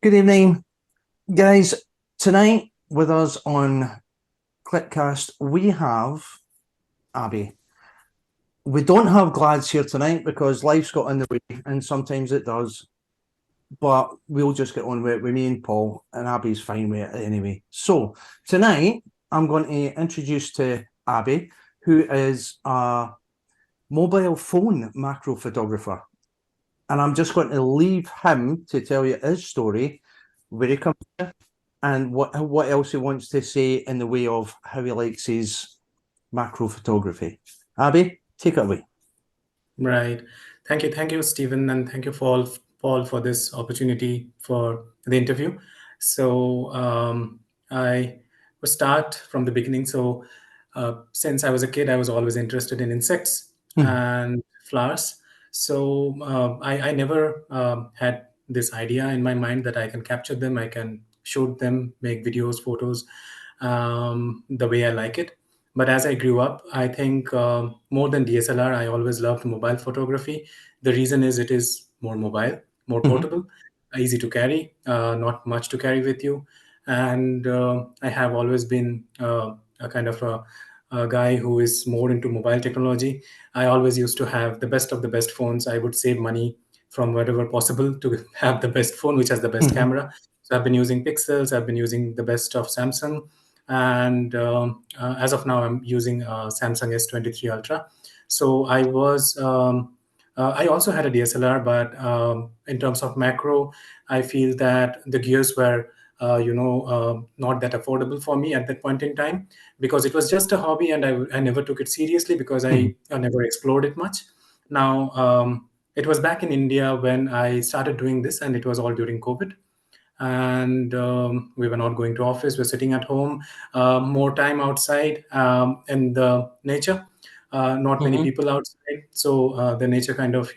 Good evening, guys. Tonight with us on Clipcast, we have Abby. We don't have Glads here tonight because life's got in the way, and sometimes it does. But we'll just get on with it with me and Paul, and Abby's fine with it anyway. So tonight, I'm going to introduce to Abby, who is a mobile phone macro photographer. And I'm just going to leave him to tell you his story, where he comes from, and what else he wants to say in the way of how he likes his macro photography. Abby, take it away. Right. Thank you, Stephen, and thank you, Paul, for this opportunity for the interview. So I will start from the beginning. So since I was a kid, I was always interested in insects and flowers. So I never had this idea in my mind that I can capture them, I can shoot them, make videos, photos, the way I like it. But as I grew up, I think more than DSLR, I always loved mobile photography. The reason is it is more mobile, more portable, easy to carry, not much to carry with you. And I have always been a kind of a guy who is more into mobile technology. I always used to have the best of the best phones. I would save money from whatever possible to have the best phone, which has the best camera. So I've been using Pixels, I've been using the best of Samsung, and as of now I'm using Samsung S23 Ultra. So I also had a DSLR, but in terms of macro, I feel that the gears were not that affordable for me at that point in time, because it was just a hobby, and I never took it seriously because I never explored it much. Now it was back in India when I started doing this, and it was all during COVID, and we were not going to office, we're sitting at home, more time outside in the nature, not many people outside, so the nature kind of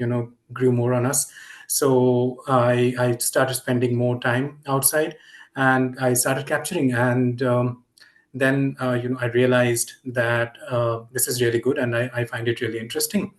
grew more on us. So I started spending more time outside, and I started capturing, and then I realized that this is really good, and I find it really interesting.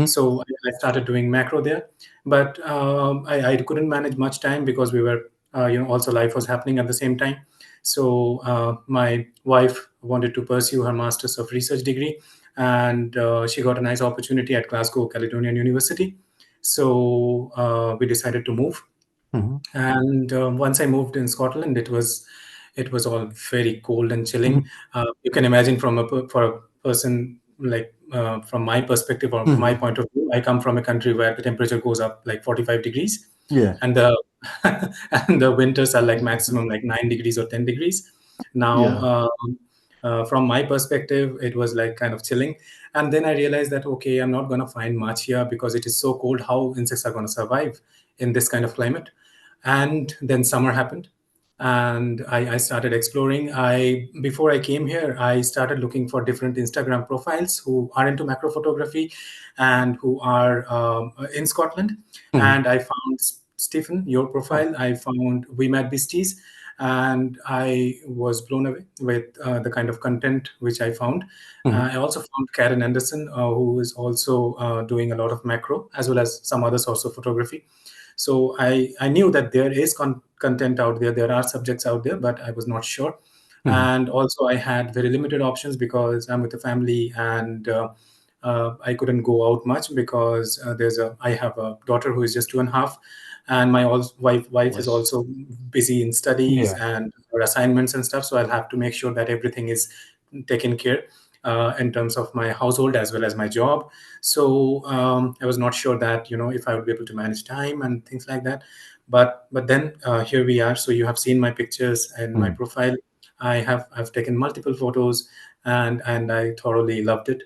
So I started doing macro there, but I couldn't manage much time because we were, also life was happening at the same time. So my wife wanted to pursue her Masters of Research degree, and she got a nice opportunity at Glasgow Caledonian University. So we decided to move. And once I moved in Scotland, it was all very cold and chilling. You can imagine for a person like from my perspective or my point of view, I come from a country where the temperature goes up like 45 degrees, Yeah. and the and the winters are like maximum like 9 degrees or 10 degrees. Now, Yeah. from my perspective, it was like kind of chilling. And then I realized that okay, I'm not going to find much here because it is so cold. How insects are going to survive in this kind of climate? And then summer happened, and I started exploring. I Before I came here, I started looking for different Instagram profiles who are into macro photography and who are in Scotland. And I found Stephen, your profile. I found We Met Beasties, and I was blown away with the kind of content which I found. I also found Karen Anderson, who is also doing a lot of macro as well as some other sorts of photography. So I knew that there is content out there, there are subjects out there, but I was not sure. And also I had very limited options because I'm with a family, and I couldn't go out much because I have a daughter who is just 2.5, and my wife is Yes. also busy in studies Yeah. and her assignments and stuff. So I'll have to make sure that everything is taken care in terms of my household as well as my job. So I was not sure that if I would be able to manage time and things like that. But then here we are. So you have seen my pictures and my profile. I've taken multiple photos, and I thoroughly loved it.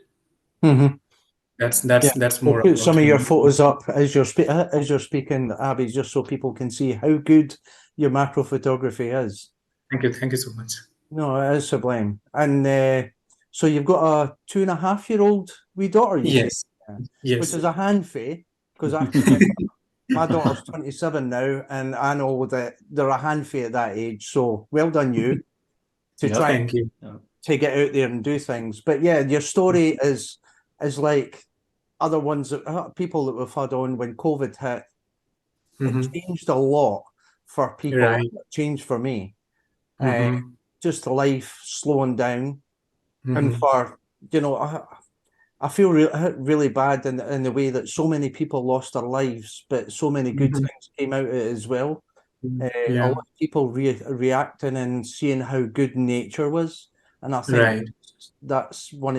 That's Yeah. that's that's We'll more put some about of your me. photos up as you're speaking, Abby, just so people can see how good your macro photography is. Thank you so much. No, it is sublime. And so you've got a 2.5-year-old wee daughter, you say? Yes, Yeah. Which yes. is a handful, because my daughter's 27 now, and I know that they're a handful at that age. So well done you to Yeah. try Thank you. to get out there and do things. But yeah, your story is like other ones that people that we've had on when COVID hit. It Hmm. changed a lot for people. Right. Changed for me. Uh, Mm-hmm. just life slowing down, and Mm-hmm. for I feel really bad in the way that so many people lost their lives, but so many good Mm-hmm. things came out of it as well. A Yeah. lot of people reacting and seeing how good nature was, and I think Right. that's one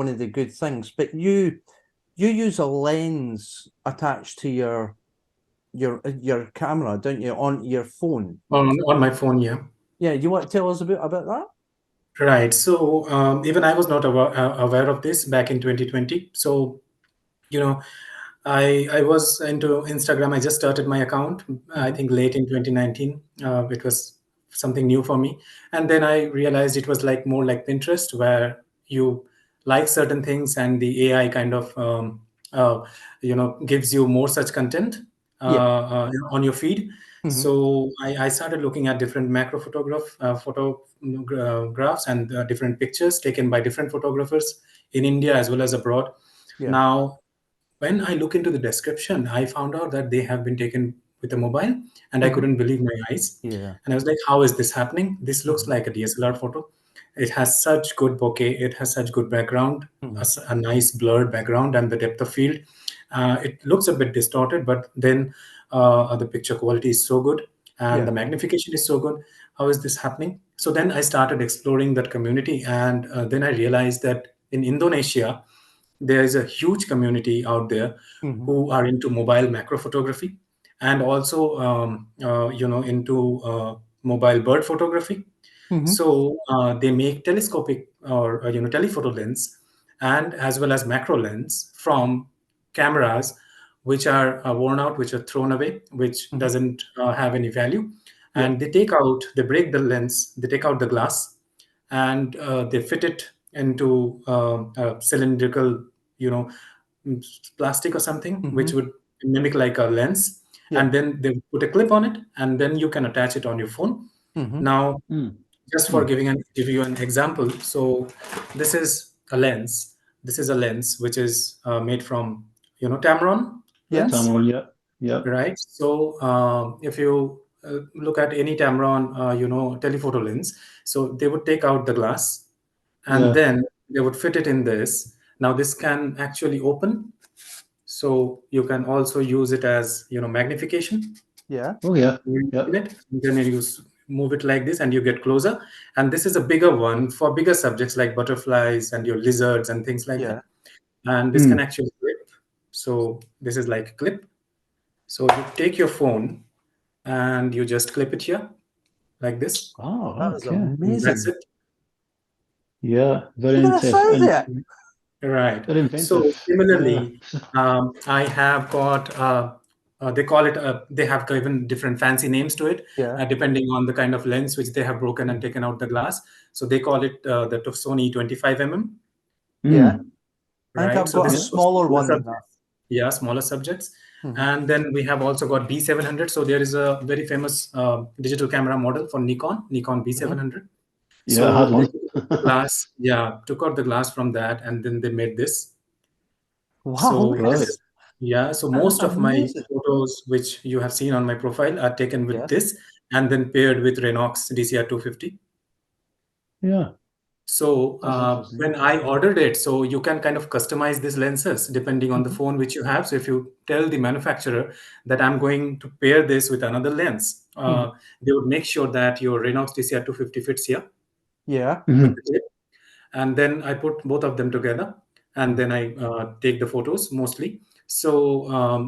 of the good things. But you use a lens attached to your camera, don't you, on your phone? On my phone, yeah. Yeah, you want to tell us about that? Right. So even I was not aware of this back in 2020. So you know, I was into Instagram. I just started my account, I Mm-hmm. think late in 2019. It was something new for me. And then I realized it was like more like Pinterest, where you like certain things and the AI kind of, uh, gives you more such content Yeah. on your feed. Mm-hmm. So I started looking at different photographs and different pictures taken by different photographers in India as well as abroad. Yeah. Now, when I look into the description, I found out that they have been taken with a mobile, and I Mm-hmm. couldn't believe my eyes. Yeah. And I was like, how is this happening? This looks Mm-hmm. like a DSLR photo. It has such good bokeh, it has such good background, Mm-hmm. a nice blurred background, and the depth of field. It looks a bit distorted, but then the picture quality is so good and Yeah. the magnification is so good. How is this happening? So then I started exploring that community, and then I realized that in Indonesia, there is a huge community out there Mm-hmm. who are into mobile macro photography and also into mobile bird photography. Mm-hmm. So they make telescopic or telephoto lens and as well as macro lens from cameras which are worn out, which are thrown away, which Mm-hmm. doesn't have any value. Yeah. And they break the lens, they take out the glass, and they fit it into a cylindrical, you know, plastic or something Mm-hmm. which would mimic like a lens, Yeah. and then they put a clip on it, and then you can attach it on your phone. Mm-hmm. Now, Mm. just for Mm. give you an example, so this is a lens. This is a lens which is made from Tamron Yeah. lens, Tamron, yeah. Yeah. right? So if you look at any Tamron, telephoto lens, so they would take out the glass and Yeah. then they would fit it in this. Now this can actually open, so you can also use it as magnification. Yeah. Oh, yeah. You Yeah. open it, and then move it like this, and you get closer. And this is a bigger one for bigger subjects like butterflies and your lizards and things like Yeah. that. And this can Mm. actually clip. So this is like a clip. So you take your phone and you just clip it here like this. That Oh, is okay. And that's amazing. it. Yeah. Very Look at the intense size of and it. Right. very So inventive. Yeah. similarly, I have got they call it they have given different fancy names to it Yeah. depending on the kind of lens which they have broken and taken out the glass. So they call it the Sony 25 Yeah. Mm. I think right? I've So got this a is Yeah. for smaller smaller one than that. subjects. Yeah, smaller subjects. Mm-hmm. And then we have also got B700. So there is a very famous digital camera model for Nikon Mm-hmm. B700. Yeah. I So had they one. took out the glass, yeah, took out the glass from that, and then they made this. Wow, look So at this Right. is, yeah. So that. That's most of my amazing. photos, which you have seen on my profile, are taken with Yeah. this and then paired with Renox DCR 250. Yeah. So That's interesting. when I ordered it, so you can kind of customize these lenses depending on the Mm-hmm. phone which you have. So if you tell the manufacturer that I'm going to pair this with another lens, Mm-hmm. they would make sure that your Renox DCR 250 fits here Yeah. with Hmm. the clip. And then I put both of them together, and Mm-hmm. then I take the photos mostly. So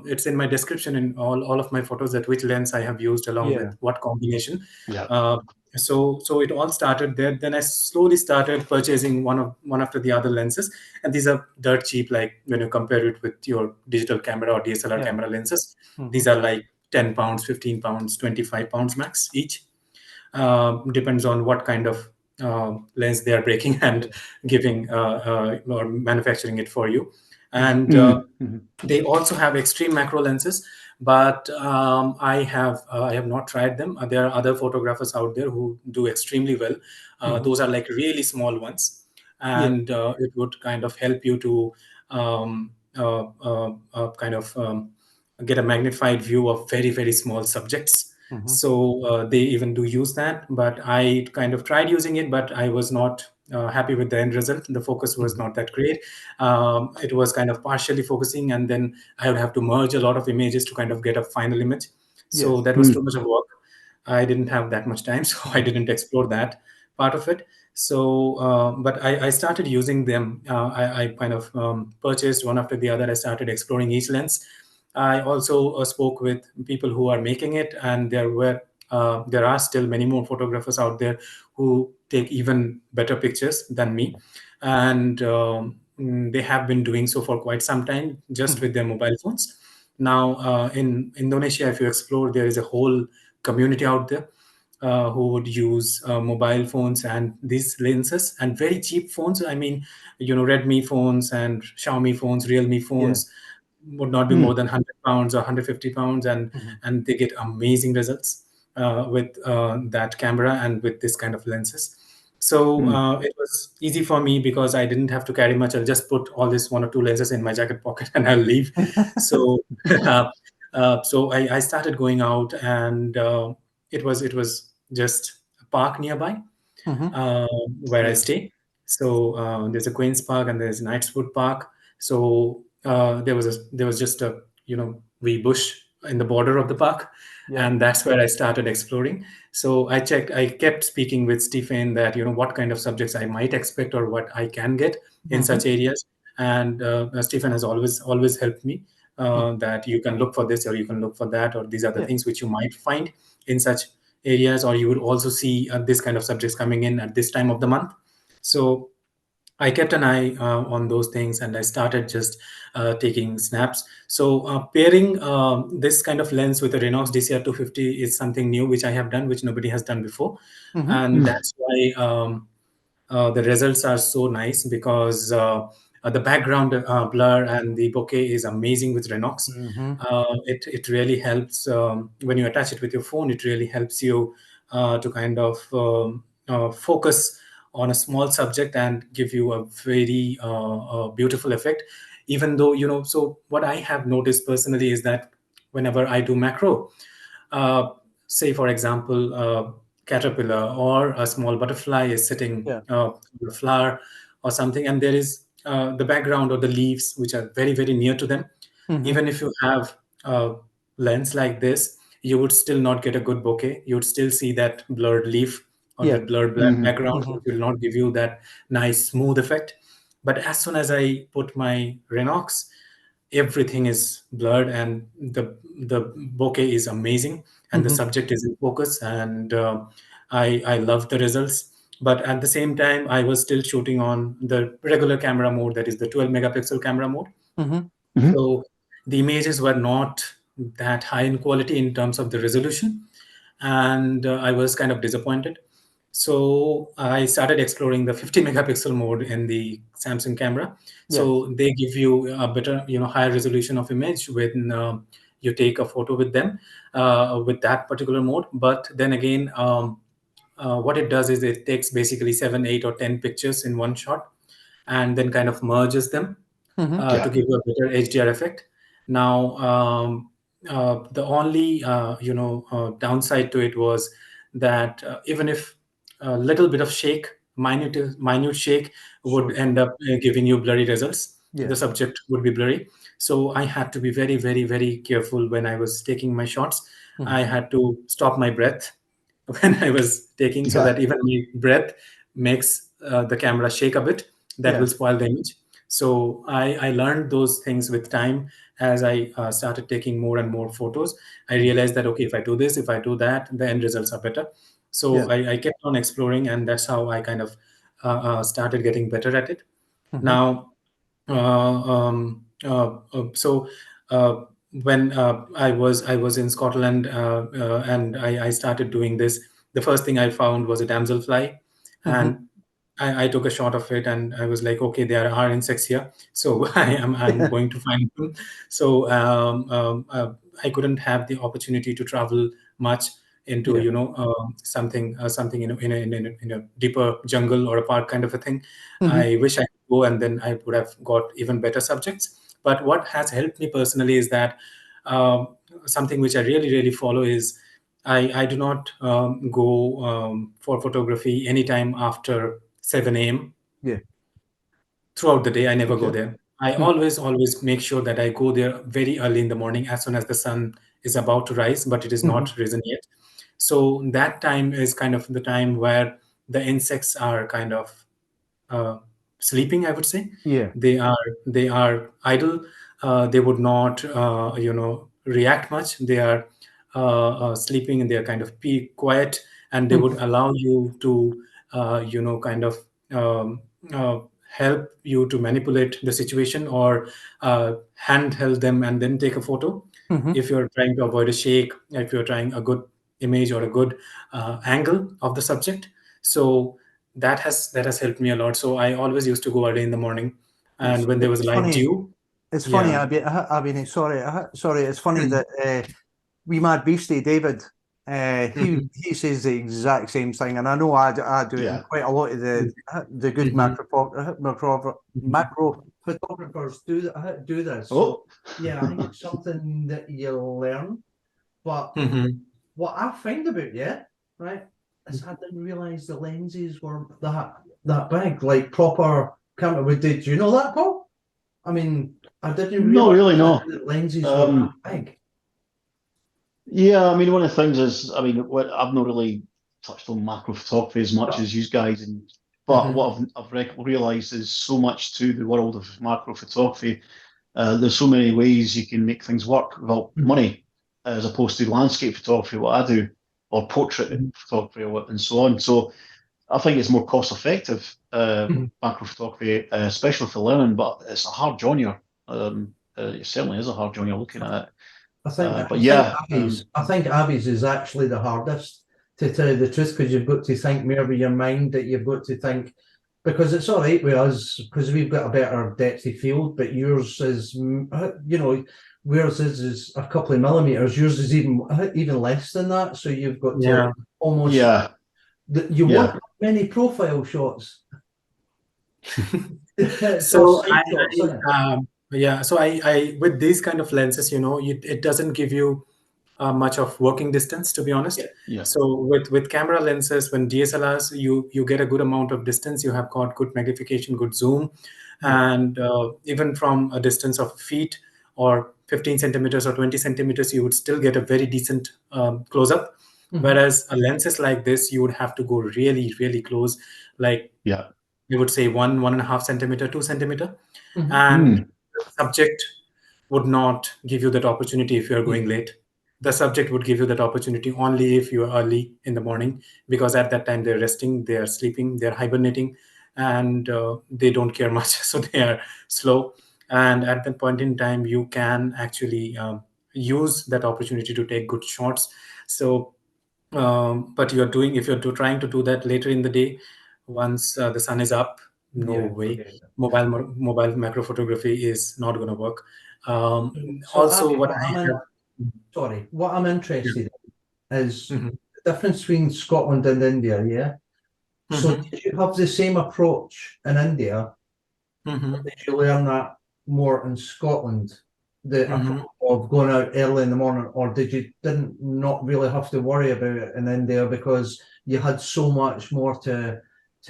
it's in my description in all of my photos that which lens I have used along Yeah. with what combination. Yeah. Uh, so it all started there. Then I slowly started purchasing one after the other lenses, and these are dirt cheap. Like when you compare it with your digital camera or DSLR Yeah. camera lenses, Mm-hmm. these are like 10 pounds, 15 pounds, 25 pounds max each. Depends on what kind of lens they are breaking and Yeah. giving or manufacturing it for you. Mm-hmm. And Mm. Hmm. they also have extreme macro lenses, but I have not tried them. There are other photographers out there who do extremely well. Mm-hmm. Those are like really small ones, Yeah. and it would kind of help you to kind of get a magnified view of very small subjects. Mhm. So they even do use that, but I kind of tried using it, but I was not happy with the end result. The focus was Mhm. not that great. It was kind of partially focusing, and then I would have to merge a lot of images to kind of get a final image. So Yes. that was too much of work. I didn't have that much time, so I didn't explore that part of it. So, but I started using them. I kind of purchased one after the other. I started exploring each lens. I also spoke with people who are making it, and there are still many more photographers out there who take even better pictures than me, and they have been doing so for quite some time just Mhm. with their mobile phones. Now, in Indonesia, if you explore, there is a whole community out there who would use mobile phones and these lenses and very cheap phones. I mean, Redmi phones and Xiaomi phones, Realme Yeah. phones would not be more than 100 pounds or 150 pounds, Mhm. and they get amazing results with that camera and with this kind of lenses. So it was easy for me because I didn't have to carry much. I'll just put all this one or two lenses in my jacket pocket and I'll leave. So I started going out, and it was just a park nearby Mhm. where I Yeah. stay. So there's a Queens Park and there's Knightswood Park. So there was just a wee bush in the border of the park, Yeah. and that's where I started exploring. So I kept speaking with Stephen that what kind of subjects I might expect or what I can get in Mhm. such areas, and Stephen has always helped me Mhm. that you can look for this or you can look for that, or these are the Yeah. things which you might find in such areas, or you would also see this kind of subjects coming in at this time of the month. So I kept an eye on those things, and I started just taking snaps. So pairing this kind of lens with a Renox DCR 250 is something new which I have done, which nobody has done before, Mhm. and that's why the results are so nice because the background blur and the bokeh is amazing with Renox. Mhm. It really helps when you attach it with your phone. It really helps you to kind of focus on a small subject and give you a very beautiful effect. Even though so what I have noticed personally is that whenever I do macro, uh, say for example, caterpillar or a small butterfly is sitting Yeah. on a flower or something, and there is the background or the leaves which are very very near to them. Mhm. Even if you have a lens like this, you would still not get a good bokeh. You would still see that blurred leaf or Yeah. that blurred background, Mhm. which will not give you that nice smooth effect. But as soon as I put my Renox, everything is blurred, and the bokeh is amazing, and the Mhm. subject is in focus, and I love the results. But at the same time, I was still shooting on the regular camera mode, that is the 12 megapixel camera mode. Mhm. So the images were not that high in quality in terms of the resolution, and I was kind of disappointed. So I started exploring the 50 megapixel mode in the Samsung camera. Yes. So they give you a better, higher resolution of image when you take a photo with them with that particular mode. But then again, what it does is it takes basically 7, 8, or 10 pictures in one shot, and then kind of merges them Mhm. to give you a better HDR effect. Now, the only downside to it was that even if a little bit of shake, minute shake, would Shows. end up giving you blurry results. The Yes. subject would be blurry. So I had to be very, very, very careful when I was taking my shots. Mhm. I had to stop my breath when I was taking, so Yeah. that even my breath makes the camera shake a bit. That will Yes. spoil the image. So I learned those things with time as I started taking more and more photos. I Mhm. realized that, okay, if I do this, if I do that, the end results are better. So Yes. I kept on exploring, and that's how I kind of started getting better at it. Mhm. Now, so uh, when I was in Scotland, and I started doing this, the first thing I found was a damselfly, Mhm. and I took a shot of it, and I was like, okay, there are insects here, so I'm going to find them. So I couldn't have the opportunity to travel much into Yeah. something in a deeper jungle or a park kind of a thing. Mhm. I wish I could go, and then I would have got even better subjects. But what has helped me personally is that something which I really, really follow is I do not go for photography anytime after 7 a.m. Yeah. Throughout the day. I never go Okay. there. I Hmm. always make sure that I go there very early in the morning, as soon as the sun is about to rise, but it is Hmm. not risen yet. So that time is kind of the time where the insects are kind of uh, sleeping, I would say. Yeah. They are idle. They would not react much. They are sleeping, and they are kind of quiet, and they would Hmm. allow you to kind of um, uh, help you to manipulate the situation, or handheld them and then take a photo Hmm. if you're trying to avoid a shake, if you're trying a good image or a good angle of the subject. So that has helped me a lot. So I always used to go early in the morning, and when there was It's light funny. dew. It's funny, Yeah. Abby. Sorry. It's funny Mhm. that we mad beastie David. He Mhm. he says the exact same thing, and I know I do it, and Yeah. quite a lot of the good Mhm. Mhm. macro photographers do this. So Oh. yeah, I think it's something that you learn. But Mhm. what I find about you, right, is I didn't realize the lenses were that big, like proper camera. Did you know that, Paul? I mean, I didn't No, realize really, that no. the lenses were Um, that big. yeah, I mean, one of the things is, I mean, I've not really touched on macro photography as much as you guys, but Mhm. what I've realised is so much to the world of macro photography. There's so many ways you can make things work without Mhm. money, as opposed to landscape photography, what I do, or portrait Mhm. photography, and so on. So I think it's more cost effective, Mhm. macro photography, especially for learning, but it's a hard genre. It certainly is a hard genre looking at it. But yeah, I think Abby's is actually the hardest, to tell you the truth, because you've got to think more with your mind, that you've got to think, because it's all right with us because we've got a better depth of field, but yours is where's is a couple of millimeters, yours is even less than that, so you've got to Yeah. almost yeah, you won't yeah. have many profile shots. It's all So side shots, isn't it? yeah. So I with these kind of lenses, it doesn't give you much of working distance, to be honest. Yeah. Yeah. So with camera lenses, when DSLRs, you get a good amount of distance. You have got good magnification, good zoom, Yeah. and even from a distance of feet or 15 centimeters or 20 centimeters, you would still get a very decent close up. Mhm. Whereas a lenses like this, you would have to go really, really close, like Yeah. we would say 1.5 centimeter, 2 centimeter, Mhm. and Mm. the subject would not give you that opportunity if you are going Yeah. late. The subject would give you that opportunity only if you are early in the morning, because at that time they're resting, they are sleeping, they're hibernating, and they don't care much. So they are slow. And at that point in time, you can actually use that opportunity to take good shots. So but if you're trying to do that later in the day, once the sun is up, no Yeah. way. Forget it. Mobile macro photography is not going to work. So Also, Abby, what I have. what I'm Yeah. interested in is Mhm. the difference between Scotland and India, yeah? So Mhm. did you have the same approach in India? Mhm. Did you learn that more in Scotland? The Mhm. approach of going out early in the morning, or didn't not really have to worry about it in India because you had so much more to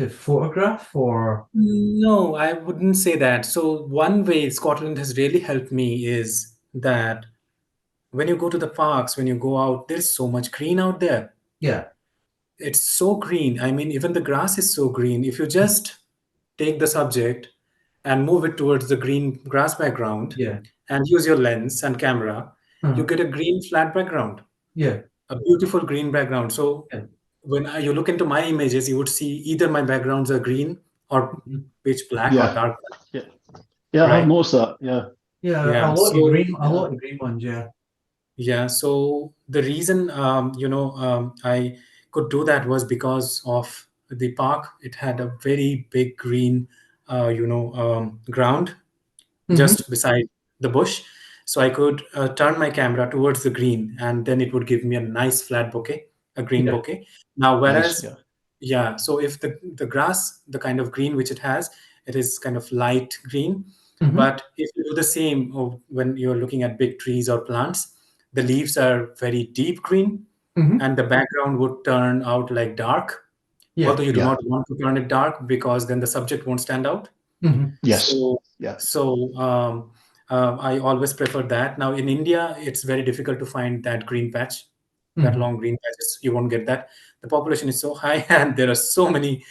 photograph, or No, I wouldn't say that. So one way Scotland has really helped me is that when you go to the parks, when you go out, there's so much green out there. yeah. It's so green. I mean, even the grass is so green. If you just take the subject and move it towards the green grass background Yeah. and use your lens and camera, you Uh-huh. get a green flat background, Yeah. a beautiful green background. So Yeah. when you look into my images, you would see either my backgrounds are green or Mhm. pitch black or Yeah. dark Yeah. Yeah. I have black, right? noticed that. Yeah. Yeah, Yeah. So a Yeah. lot of green ones, yeah. yeah, so the reason I could do that was because of the park. It had a very big green, ground Mm-hmm. just beside the bush. So I could turn my camera towards the green, and then it would give me a nice flat bouquet, a green Yeah. bouquet. Now, Nice. whereas, Yeah. yeah, so if the grass, the kind of green which it has, it is kind of light green. Mm-hmm. But if you do the same when you're looking at big trees or plants, the leaves are very deep green. Mhm. and the background would turn out like dark, Yeah. although you do Yeah. not want to turn it dark because then the subject won't stand out. Mhm. Yes. So, Yeah. I always prefer that. Now in India, it's very difficult to find that green patch, that Mhm. long green patches. You won't get that. The population is so high, and there are so many,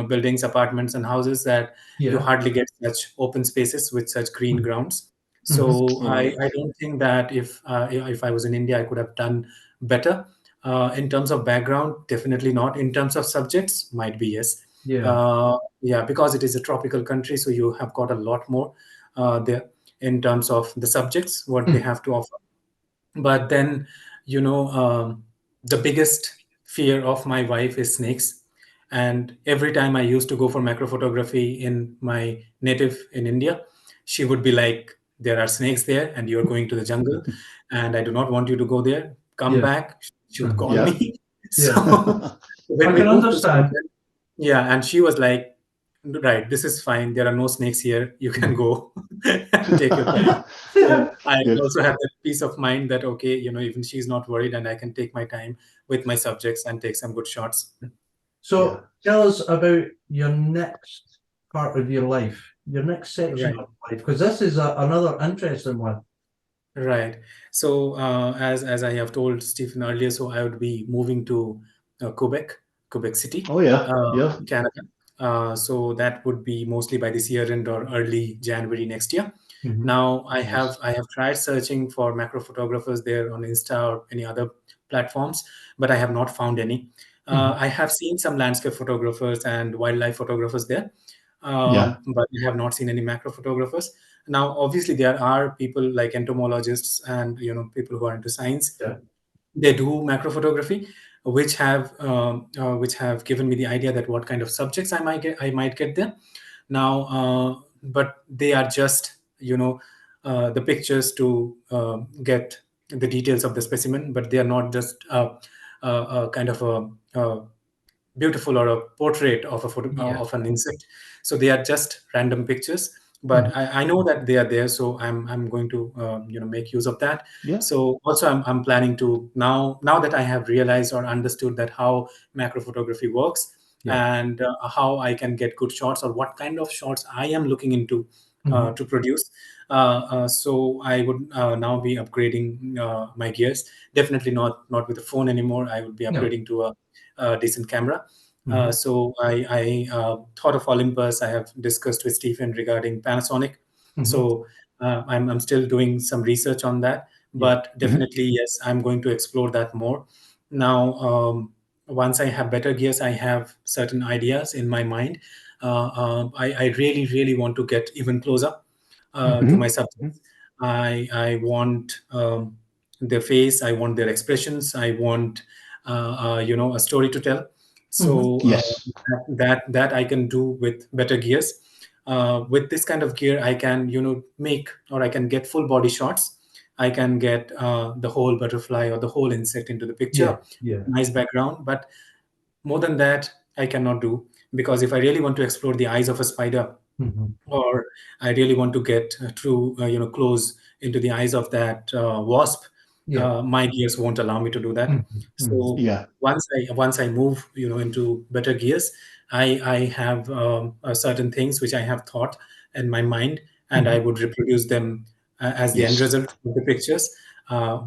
buildings, apartments, and houses that you Yeah. hardly get such open spaces with such green Mhm. grounds. Mhm. So All right. I don't think that if I was in India, I could have done better. In terms of background, definitely not. In terms of subjects, might be yes. Yeah. Yeah, because it is a tropical country, so you have got a lot more there in terms of the subjects, what they Mm. have to offer. But then, you know, the biggest fear of my wife is snakes. And every time I used to go for macro photography in my native in India, she would be like, "There are snakes there, and you're going to the jungle, and I do not want you to go there. Come Yeah. back." She would Mhm. call Yeah. me. Yeah. So when I we can moved to understand. Sweden, yeah, and she was like, "Right, this is fine. There are no snakes here. You can Mhm. go and take your time." So I Good. also have that peace of mind that okay, even she's not worried, and I can take my time with my subjects and take some good shots. Yeah. So tell us about your next part of your life, your next section Right. of life, because this is another interesting one. Right. So, as I have told Stephen earlier, so I would be moving to Quebec City, Oh yeah. uh, Yeah. Canada. So that would be mostly by this year end or early January next year. Mhm. Now, Nice. I have tried searching for macro photographers there on Insta or any other platforms, but I have not found any. Mhm. I have seen some landscape photographers and wildlife photographers there, Yeah. but I have not seen any macro photographers. Now, obviously, there are people like entomologists and people who are into science. Yeah. They do macro photography, which have given me the idea that what kind of subjects I might get there. Now, but they are just the pictures to get the details of the specimen, but they are not just kind of a beautiful or a portrait of a photo Yeah. of an insect. So they are just random pictures, Mhm. but I know that they are there, so I'm going to make use of that. Yeah. So also I'm planning to now that I have realized or understood that how macro photography works, Yeah. and how I can get good shots or what kind of shots I am looking into Mhm. to produce. So I would now be upgrading my gears. Definitely not with the phone anymore. I would be No. upgrading to a decent camera. Mhm. So I thought of Olympus. I have discussed with Stephen regarding Panasonic. Mhm. So I'm still doing some research on that. Yeah. But definitely, yes, I'm going to explore that more. Now, once I have better gears, I have certain ideas in my mind. I really, really want to get even closer to Mhm. my Mhm. subjects. I want their face. I want their expressions. I want a story to tell. Mhm. So Yes. that I can do with better gears. With this kind of gear, I can make, or I can get full body shots. I can get the whole butterfly or the whole insect into the Yeah. picture, Yeah. nice background. But more than that, I cannot do, because if I really want to explore the eyes of a spider, Mhm. or I really want to get close into the eyes of that wasp, Yeah. my gears won't allow me to do that. Mhm. Mhm. So Yeah. once I move into better gears, I have certain things which I have thought in my mind, and I Mhm. would reproduce them as the end Yes. result of the pictures,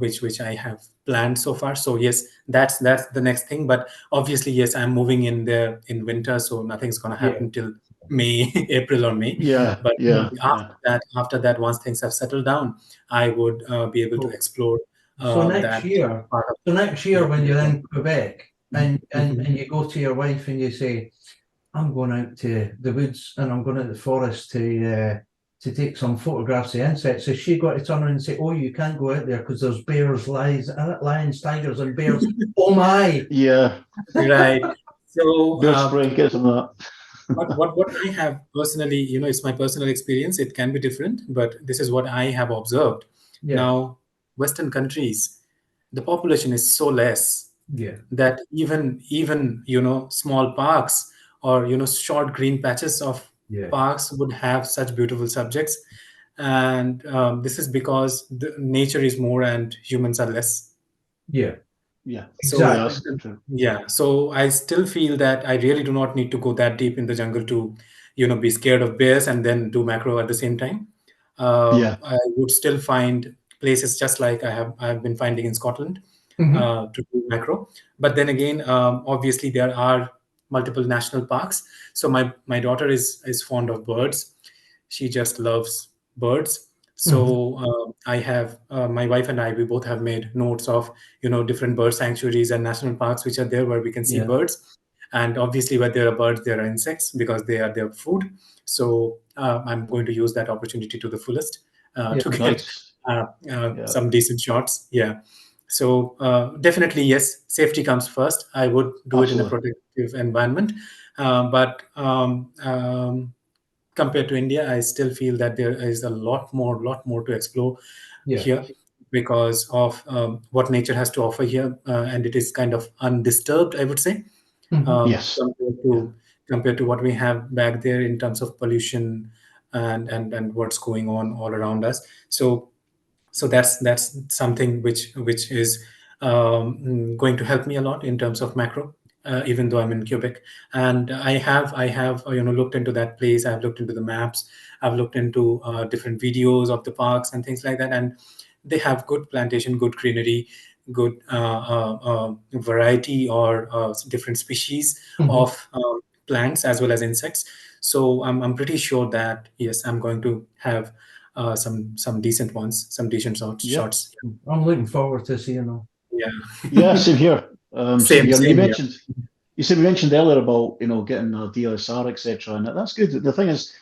which I have planned so far. So yes, that's the next thing. But obviously, yes, I'm moving in there in winter, so nothing's gonna Yeah. happen till May, April or May. Yeah. But Yeah. Yeah. after that, once things have settled down, I would be able to So, explore so next that year, part of so next year the when you're curriculum. in Quebec and and Mhm. and you go to your wife and you say, I'm going out to the woods and I'm going to the forest to take some photographs of insects. Has she got to turn around and say, "Oh, you can't go out there because there's bears, lions, tigers, and bears"? Oh my! Yeah. Right. So, Bear spray. Get some of what I have personally, it's my personal experience. It can be different, but this is what I have observed. Yeah, Now, Western countries, the population is so less yeah, that even small parks or short green patches of yeah, parks would have such beautiful subjects, and this is because the nature is more and humans are less. yeah. Yeah. So Yeah, Exactly. that's true. yeah, so I still feel that I really do not need to go that deep in the jungle to, be scared of bears and then do macro at the same time. Yeah. I would still find places just like I've been finding in Scotland Mhm. to do macro. But then again, obviously there are multiple national parks. So my daughter is fond of birds. She just loves birds. Mhm. So I have my wife and I, we both have made notes of different bird sanctuaries and national parks which are there where we can see Yeah. birds. And obviously, where there are birds, there are insects because they are their food. So I'm going to use that opportunity to the fullest Yeah. to get Nice. uh, Yeah. some decent shots. Yeah. So definitely, yes, safety comes first. I would do it in a Absolutely. protective environment, but compared to India, I still feel that there is lot more to explore Yeah. here because of what nature has to offer here, and it is kind of undisturbed, I would say, Mhm. um, Yes. compared Yeah. to compared to what we have back there in terms of pollution and what's going on all around us. So that's something which is going to help me a lot in terms of macro, even though I'm in Quebec. And I have looked into that place. I've looked into the maps. I've looked into different videos of the parks and things like that, and they have good plantation, good greenery, good variety or different species Mhm. of plants as well as insects. So I'm pretty sure that yes, I'm going to have some decent ones, some decent Yep. shots. I'm looking forward to seeing them. Yeah, Yeah, same here. Same same here. And same here. you mentioned earlier about, getting a DSR, etc. And that's good. The thing is,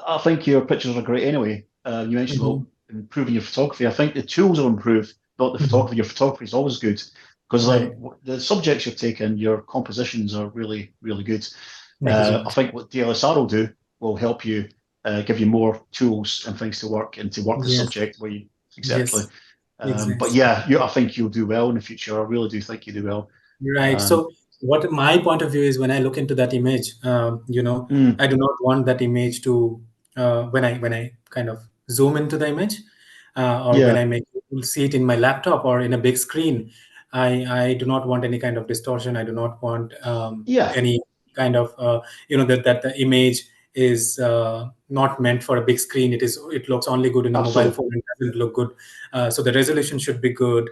I think your pictures are great anyway. You mentioned Mhm. about improving your photography. I think the tools will improve, not the Mhm. photography. Your photography is always good because Right. the subjects you're taking, your compositions are really, really good. Thank you so I much. think what DLSR will do will help you, give you more tools and things to work and to work the Yes, subject where you exactly. yes, But exactly. yeah, I think you'll do well in the future. I really do think you do well. Right. Um, So what my point of view is when I look into that image, mm, I do not want that image to when I kind of zoom into the image, or when yeah, I make people see it in my laptop or in a big screen, I do not want any kind of distortion. I do not want yeah, any kind of that the image is not meant for a big screen. It looks only good in a mobile absolutely. phone and doesn't look good. So the resolution should be good.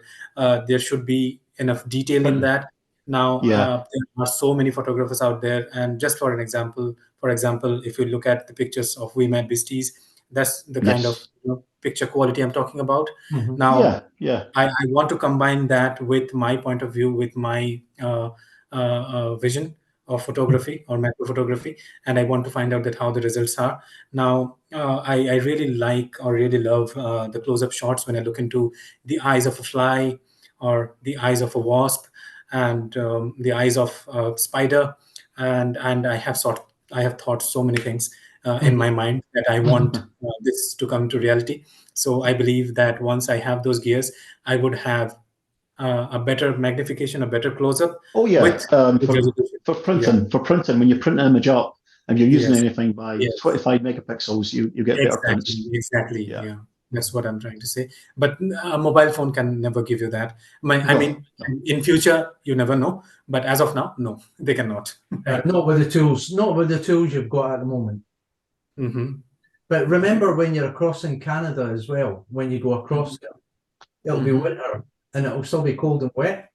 There should be enough detail in Printing. that. Now, Yeah, there are so many photographers out there, and just for example, if you look at the pictures of We Met Beasties, that's the kind of yes, picture quality I'm talking about. Mhm. Now, yeah, yeah, I want to combine that with my point of view, with my vision of photography or macro photography, and I want to find out that how the results are. Now, I really like or really love the close-up shots when I look into the eyes of a fly or the eyes of a wasp and the eyes of a spider, and I have thought so many things in Mhm. my mind that I want this to come to reality. So I believe that once I have those gears, I would have a better magnification, a better close-up Oh with yeah. good resolution. Yeah. For printing, when you print an image up and you're using Yes. anything by Yes. 25 megapixels, you get better Exactly. prints. Exactly. Yeah. Yeah. That's what I'm trying to say. But a mobile phone can never give you that. I No, mean, no. in future, you never know. But as of now, no, they cannot. Right. Not with the tools, not with the tools you've got at the moment. Mm-hmm. But remember when you're across in Canada as well, when you go across there, it'll be Mm-hmm. winter and it'll still be cold and wet.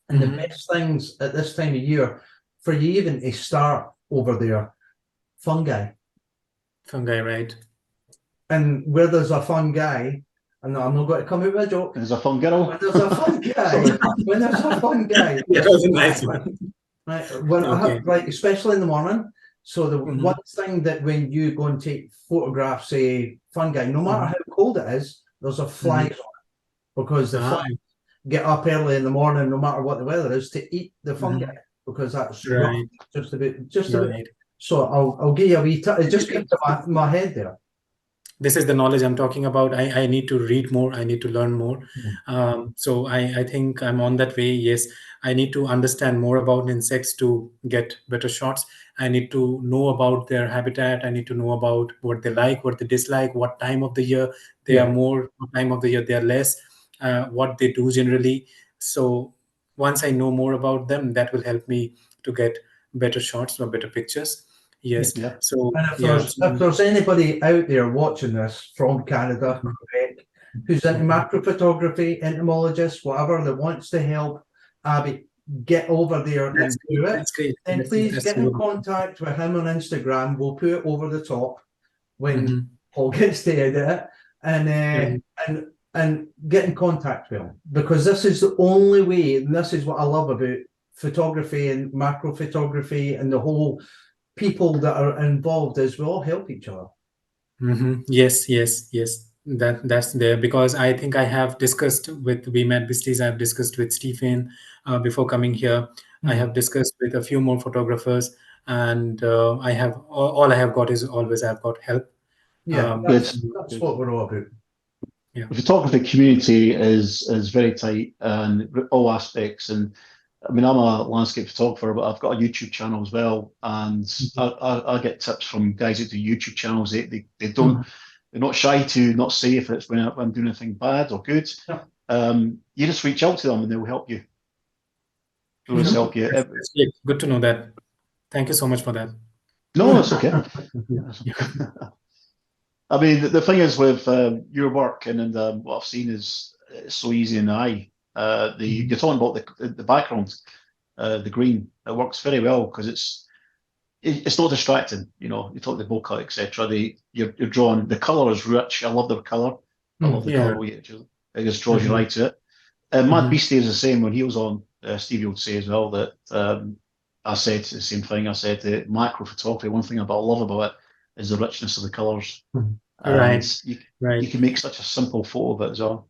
And the Mm-hmm. best things at this time of year for you even to start over there, fungi. Fungi, right? And where there's a fungi, and I'm not going to come out with a joke. There's a fun When girl. there's a fungi, Sorry. when there's a fungi, That there's was a nice flies. one. Right. When I Okay. have, like, especially in the morning. So the Mm-hmm. one thing that when you go and take photographs, say fungi, no matter Mm-hmm. how cold it is, there's a Mm-hmm. flies on it because the Ah, flies get up early in the morning, no matter what the weather is, to eat the fungi mm-hmm. because that's rough, Right. just a bit. Right. So I'll give you a wee. It just came to my head there. This is the knowledge I'm talking about. I need to read more. I need to learn more. So I think I'm on that way. Yes, I need to understand more about insects to get better shots. I need to know about their habitat. I need to know about what they like, what they dislike, what time of the year they are Yeah. more, what time of the year they are less, what they do generally. So once I know more about them, that will help me to get better shots or better pictures. Yes. Yeah. So And if yeah. there's anybody out there watching this from Canada, Mhm. Quebec, who's into macro photography, entomologist, whatever, that wants to help Abby get over there That's and great. do it, That's great. then please That's get in good. contact with him on Instagram. We'll put it over the top when Mhm. Paul gets to edit it, and Mhm. and get in contact with him, because this is the only way, and this is what I love about photography and macro photography and the whole people that are involved, is we all help each other. Yes, yes, yes. That's there because I think I have discussed with We Met Beasties. I've discussed with Stephen before coming here. I have discussed with a few more photographers, and I have all I have got is always I've got help. Yeah, Good. that's Good. what we're all about. Yeah. The photography community is very tight and all aspects. And I mean, I'm a landscape photographer, but I've got a YouTube channel as well, and I get tips from guys that do YouTube channels. They don't they're not shy to not say if it's when I'm doing anything bad or good. Yeah. You just reach out to them and they'll help you. They'll just help you. That's great. Good to know that. Thank you so much for that. No, it's okay. Yeah. I mean, the thing is with your work and what I've seen is it's so easy in the eye. You're talking about the background, the green. It works very well because it's not distracting. You know, you talk the bokeh, etc. You're drawing. The color is rich. I love the color. I love the Yeah. color. It just draws you right to it. Mad Beastie is the same. When he was on, Stevie would say as well that I said the same thing. I said the macro photography. One thing I love about it is the richness of the colors, and Right. you Right. can make such a simple photo of it as well.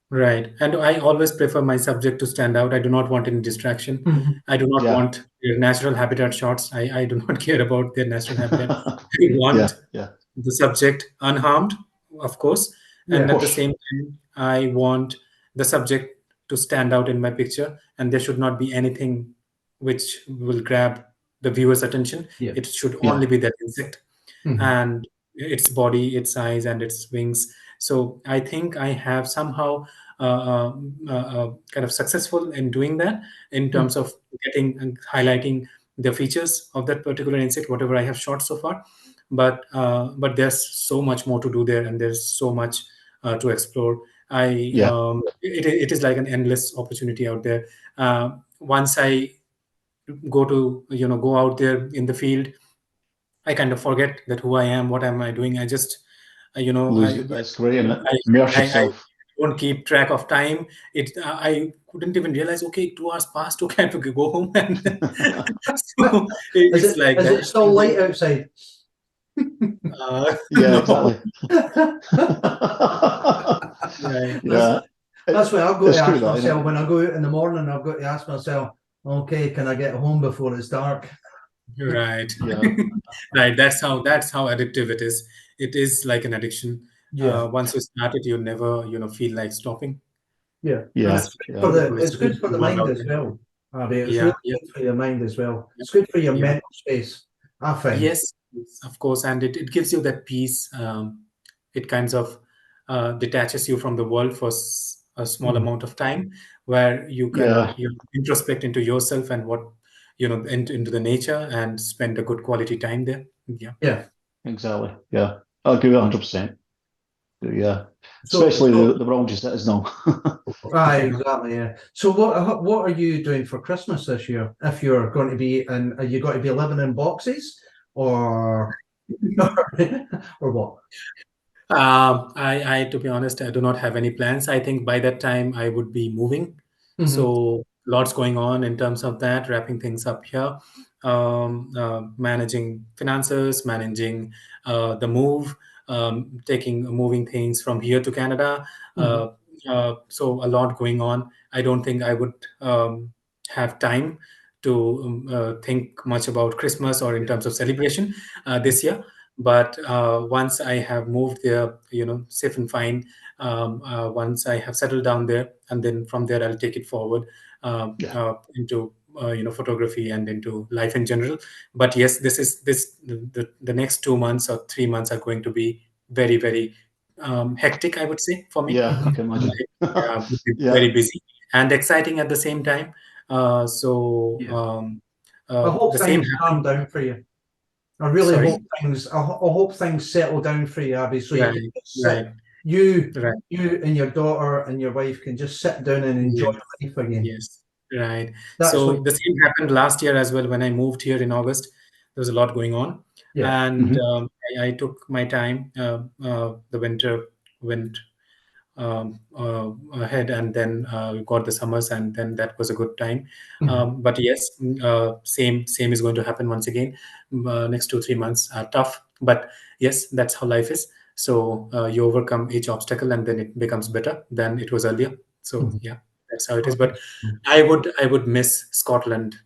Right. And I always prefer my subject to stand out. I do not want any distraction. I do not Yeah, want their natural habitat shots. I do not care about their natural habitat. I yeah, want yeah. the subject unharmed, of course. Yeah. And Of at the course. same time, I want the subject to stand out in my picture. And there should not be anything which will grab the viewer's attention. Yeah. It should Yeah, only be that insect and its body, its eyes, and its wings. So I think I have somehow kind of successful in doing that in terms of getting and highlighting the features of that particular insect, whatever I have shot so far. But there's so much more to do there, and there's so much to explore. yeah, It is like an endless opportunity out there. Once I go out there in the field, I kind of forget that who I am, what am I doing. I just, you know, lose it. That's great, isn't it? Immerse I yourself. don't keep track of time. I couldn't even realize. Okay, 2 hours passed. Okay, I have to go home, and so it's like Is that. it still And light then, outside? Yeah, no, exactly. right, Yeah, That's what I've got to it's true ask that, isn't myself it? when I go out in the morning. I've got to ask myself, okay, can I get home before it's dark? right, Yeah, right. That's how addictive it is. It is like an addiction. Yeah. Once you start it, you never feel like stopping. Yeah. And yeah, It's very yeah, beautiful. It's it's a good for beautiful the world mind out as there. well, Abby. It's Yeah, really yeah, good for your mind as well. yeah. It's good for your Yeah. mental space, I find. Yes, yes, of course, and it gives you that peace. It kind of detaches you from the world for a small amount of time, where you kind of yeah, introspect into yourself and what into the nature and spend a good quality time there. Yeah. Yeah. exactly. Yeah, I agree 100%. Yeah, So, especially so the world just is now. exactly, yeah. So what are you doing for Christmas this year? If you're going to be and are you going to be living in boxes or or what? To be honest, I do not have any plans. I think by that time I would be moving. Mhm. So lots going on in terms of that, wrapping things up here, managing finances, managing the move, moving things from here to Canada. Mhm. So a lot going on. I don't think I would have time to think much about Christmas or in terms of celebration this year. But once I have moved there, safe and fine, once I have settled down there, and then from there I'll take it forward Yeah, into photography and into life in general. But yes, the next 2 months or 3 months are going to be very hectic, I would say, for me. yeah, I can imagine. Yeah, would be Yeah, very busy. and exciting at the same time. So I hope the same things calm happened. down for you. I really Sorry. hope things. I hope things settle down for you, Abby. So you Right, can just sit, right, you right. and your daughter and your wife can just sit down and enjoy Yes, life again. yes, right. That's So what. the same happened last year as well. When I moved here in August, there was a lot going on, Yeah. and I took my time. The winter went ahead, and then we got the summers, and then that was a good time. But yes, same is going to happen once again. Next 2-3 months are tough, but yes, that's how life is. So you overcome each obstacle, and then it becomes better than it was earlier. So yeah, that's how it is. But I would miss Scotland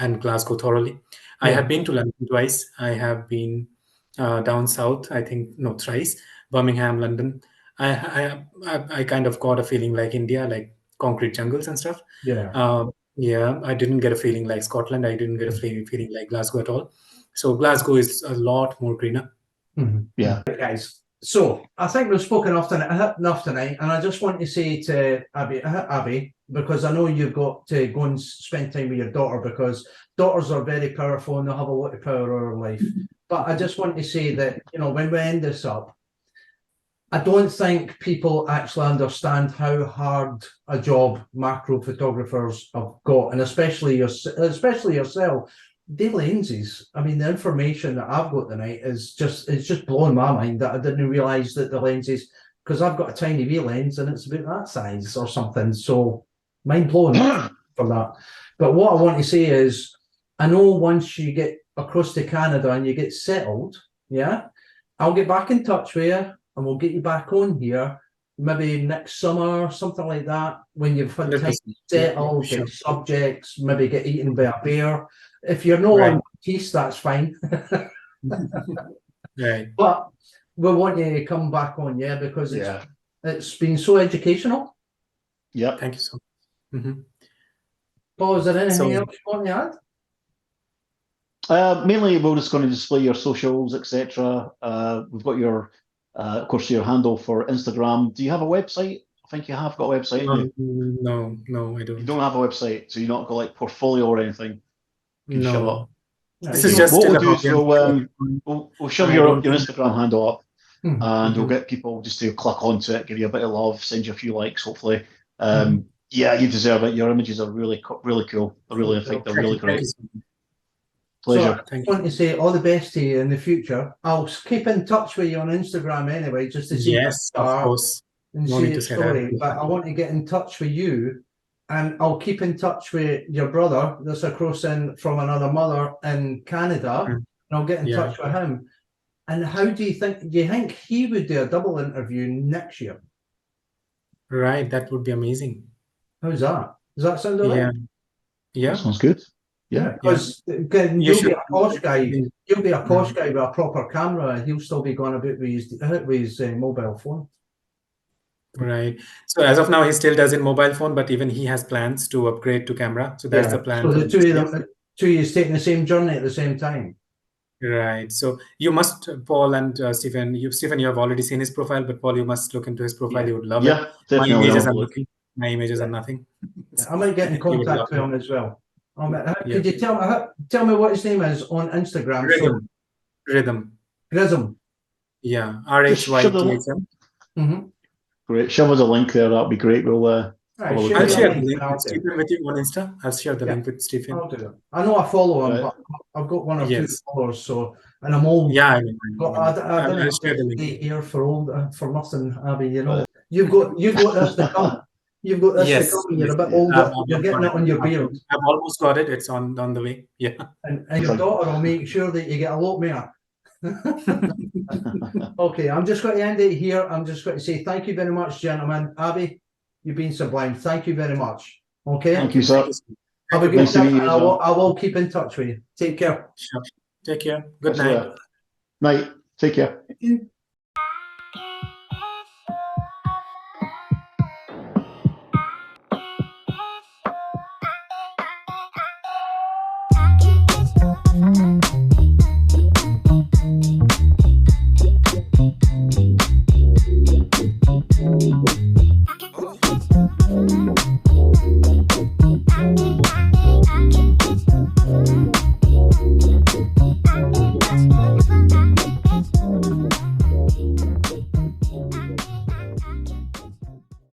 and Glasgow thoroughly. I Yeah. have been to London twice. I have been down south, I think, no, thrice. Birmingham, London. I kind of got a feeling like India, like concrete jungles and stuff. Yeah. Yeah, I didn't get a feeling like Scotland. I didn't get a feeling like Glasgow at all. So Glasgow is a lot more greener. Yeah. Right, guys. So I think we've spoken enough tonight, and I just want to say to Abby, because I know you've got to go and spend time with your daughter, because daughters are very powerful and they have a lot of power over our life. But I just want to say that, you know, when we end this up, I don't think people actually understand how hard a job macro photographers have got, and especially yourself. The lenses. I mean, the information that I've got tonight is just blowing my mind that I didn't realise that the lenses, because I've got a tiny wee lens and it's about that size or something. So mind blown for that. But what I want to say is, I know once you get across to Canada and you get settled, yeah, I'll get back in touch with you and we'll get you back on here, maybe next summer, something like that, when you've had time to 100%. settle, Sure. get subjects, maybe get eaten by a bear. If you're no Right. on peace, that's fine. Right. But we want you to come back on, yeah, because Yeah. it's been so educational. Yep. Thank you so much. Paul, is there anything So- else you want to add? Mainly, we're just going to display your socials, etc. We've got your, of course, your handle for Instagram. Do you have a website? I think you have got a website. haven't you? No, I You don't. don't have a website, so you're not got like portfolio or anything. You can shove No. up. This Yeah, is just What still we'll a do is hobby. we'll shove I your don't think- Instagram handle up, Mhm. and we'll get people just to click onto it, give you a bit of love, send you a few likes, hopefully. Mhm. Yeah, you deserve it. Your images are really cool. I really think they're really Thank great. you so much. Pleasure. So I Thank want to say all the best to you in the future. I'll keep in touch with you on Instagram anyway, just to see Yes, how you of are course. and No see need your to say story. that. But I want to get in touch with you, and I'll keep in touch with your brother that's across in from another mother in Canada, and I'll get in Yeah. touch with him. And how do you think he would do a double interview next year? Right, that would be amazing. How's that? Does that sound all right? Yeah. Yeah. Sounds good. Yeah. Because again, You you'll be should- a posh guy. You'll be a posh Mm. guy with a proper camera, and he'll still be going about with his mobile phone. Right. So as of now, he still does in mobile phone, but even he has plans to upgrade to camera. So that's the plan. So for the next two of year. them, two of you taking the same journey at the same time. Right. So you must, Paul and Stephen, you have already seen his profile, but Paul, you must look into his profile. Yeah. You would love Yeah, it. definitely. My images I'll are look. nothing. My images are nothing. I might get in You would contact love with him as well. Yeah. Could you tell me what his name is on Instagram? Rhythm. Rhythm. Grism. Yeah. Just shove the link. RHYTHM. Mm-hmm. Great. Shove us a link there. That'll be great. We'll Right, follow share I'll the share link the link and I'll with do it. Stephen with you on Insta. I'll share the Yeah. link with Stephen. I'll do it. I know I follow him, Right. but I've got one or two Yes. followers, so and I'm old. Yeah, I know. I don't I'll share the link. stay here for nothing, Abby. You know, you've got this to come. You've got this Yes. to come. You're a bit Yeah. older. You're getting it on your beard, I've almost got it. It's on the way. Yeah. and your daughter will make sure that you get a lot more. Okay, I'm just going to end it here. I'm just going to say thank you very much, gentlemen. Abby, you've been sublime. Thank you very much. Okay. Thank you, sir. Have a good Nice to night, meet you and as well. I will keep in touch with you. Take care. Sure. Take care. Good Catch you night. later. Night. Take care. Thank you.